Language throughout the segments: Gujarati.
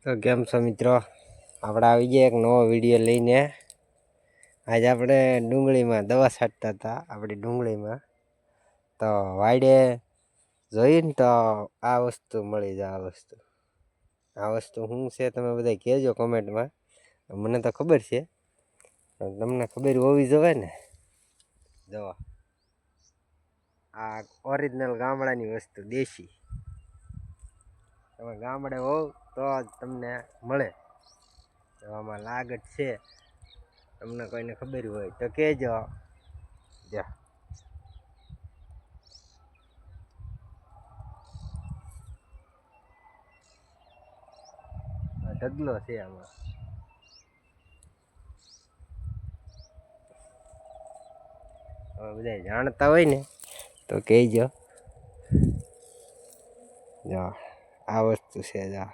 તો કેમ છો મિત્રો, આપણે આવી ગયા એક નવો વિડીયો લઈને. આજે આપણે ડુંગળીમાં દવા છાંટતા હતા આપણી ડુંગળીમાં. તો વાડે જોઈને તો આ વસ્તુ મળી જાય. આ વસ્તુ શું છે તમે બધા કહેજો કોમેન્ટમાં. મને તો ખબર છે, તમને ખબર હોવી જોઈએ ને. દવા આ ઓરિજિનલ ગામડાની વસ્તુ, દેશી. તમે ગામડે હોવ તો જ તમને મળે. આમાં લાગત છે, તમને કોઈને ખબર હોય તો કહેજો. જા ઢગલો છે આમાં. બધા જાણતા હોય ને તો કહેજો. જા આ વસ્તુ છે. જા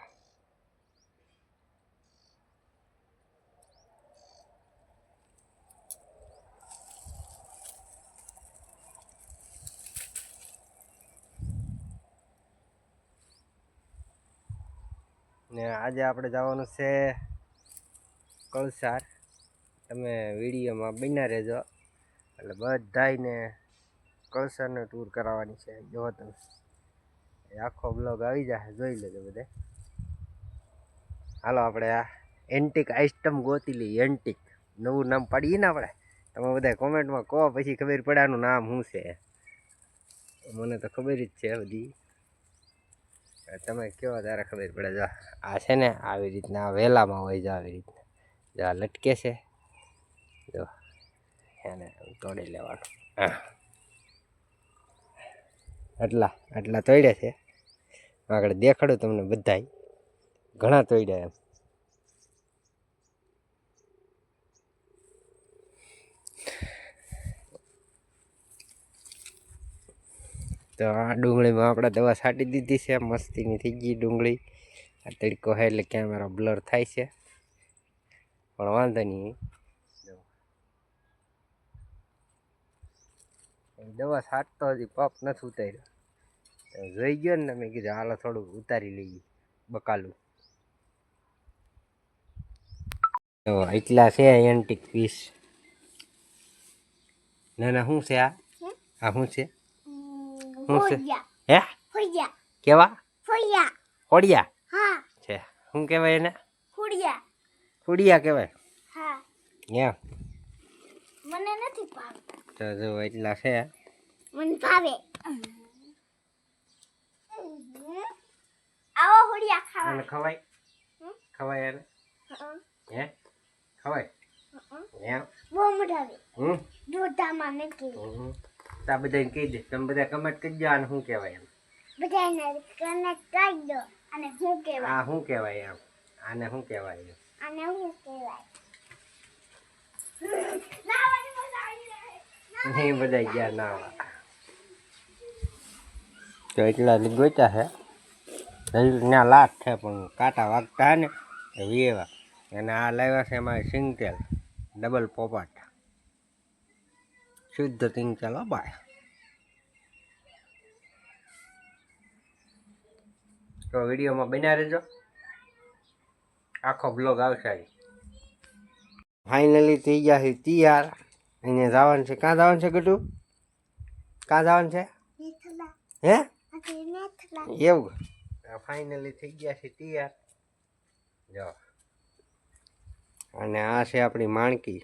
ને આજે આપણે જવાનું છે કળસાર. તમે વિડીયોમાં બન્યા રહેજો, એટલે બધાને કળસારનો ટૂર કરાવવાની છે. જો તમે આખો બ્લોગ આવી જાય, જોઈ લેજો બધે. હાલો આપણે આ એન્ટિક આઇટમ ગોતી લઈએ. એન્ટિક નવું નામ પાડીએ ને આપણે. તમે બધા કોમેન્ટમાં કહો, પછી ખબર પડે આનું નામ શું છે. મને તો ખબર જ છે બધી, તમે કહો ત્યારે ખબર પડે. જો આ છે ને આવી રીતના વેલામાં હોય છે, આવી રીતના જો આ લટકે છે. જો એને તોડી લેવાનું. હા, આટલા તોડ્યા છે. આગળ દેખાડું તમને બધાય, ઘણા તોડ્યા એમ. તો આ ડુંગળીમાં આપણે દવા છાંટી દીધી છે. મસ્તીની થઈ ગઈ ડુંગળી. આ તડકો છે એટલે કેમેરા બ્લર થાય છે, પણ વાંધો નહીં. દવા છાંટતો હજી પપ નથી ઉતાર્યો. જોઈ ગયો ને, મેં કીધું હાલો થોડુંક ઉતારી લઈએ બકાલું. તો એટલા છે એન્ટિક પીસ. ના ના, શું છે આ? આ શું છે? શું છે? હે કેવા? ખોડિયા છે. શું કહેવાય એને? ખોડિયા કહેવાય. એમ મને નથી ભાવતા. તો જો એટલા છે. મને ભાવે. આવો હોડિયા ખાવા. અને ખવાય? ખવાય એને? હે ખવાય? એમ બહુ મજા આવે. દૂધમાં નથી. તા બધાને કહી દે. તમે બધા કમેન્ટ કરજો આને શું કહેવાય એમ. બધાને કનેક્ટ કરી દો. અને શું કહેવાય? આ શું કહેવાય એમ. આને શું કહેવાય એમ. આને શું કહેવાય? નહીં બધા ગયા નાવા. તો એટલા ગોચ્યા છે. ત્યાં લાટ છે, પણ કાંટા વાગતા ને એવા. અને આ લાવ્યા છે એમાં સિંગતેલ ડબલ પોપટ, શુદ્ધ સિંગતેલ. ભાઈ તો વિડીયોમાં બન્યા રહેજો, આખો બ્લોગ આવશે. ફાઇનલી થઈ ગયા છે તૈયાર. અહીંયા જવાનું છે. ક્યાં જવાનું છે ગટુ? ક્યાં જવાનું છે? હે એવું? ફાઇનલી થઈ ગયા છે તૈયાર. જો અને આ છે આપણી માણકી.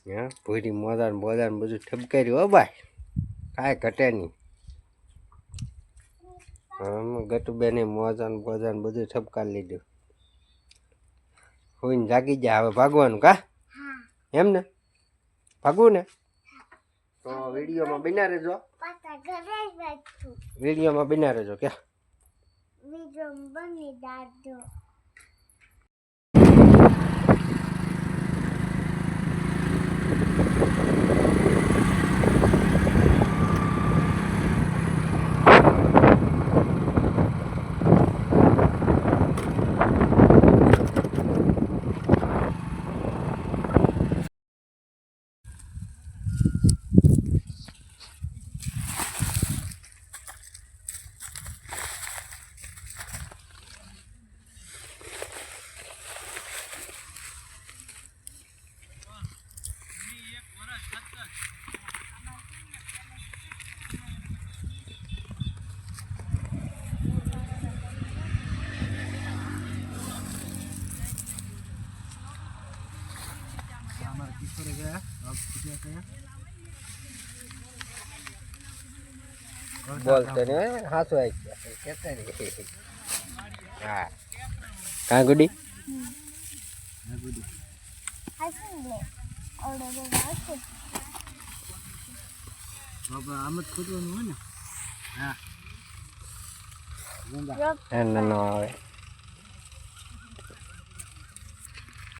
હે ભૂરી મોદાન બોદાન બધું ઠપકાર્યું. હો ભાઈ, કાંઈ ઘટે નહીં. ગટુબેને મોજાન બોજાન બધું ઠપકારી લીધું. હોઈને જાગી જાય. હવે ભાગવાનું કા? એમ ને, ભાગવું ને? તો વિડીયોમાં બન્યા રહેજો. વિડીયોમાં બન્યા રહેજો. ક્યાં વિડીયો બની દાદો. બોલતો નહીં હાસુ આવી ગયા કેતા નહીં હા કાં ગુડી હાસી લે ઓડો દો આવશે બાપા આમ જ ખોટવાનું હોય ને હા ના આવે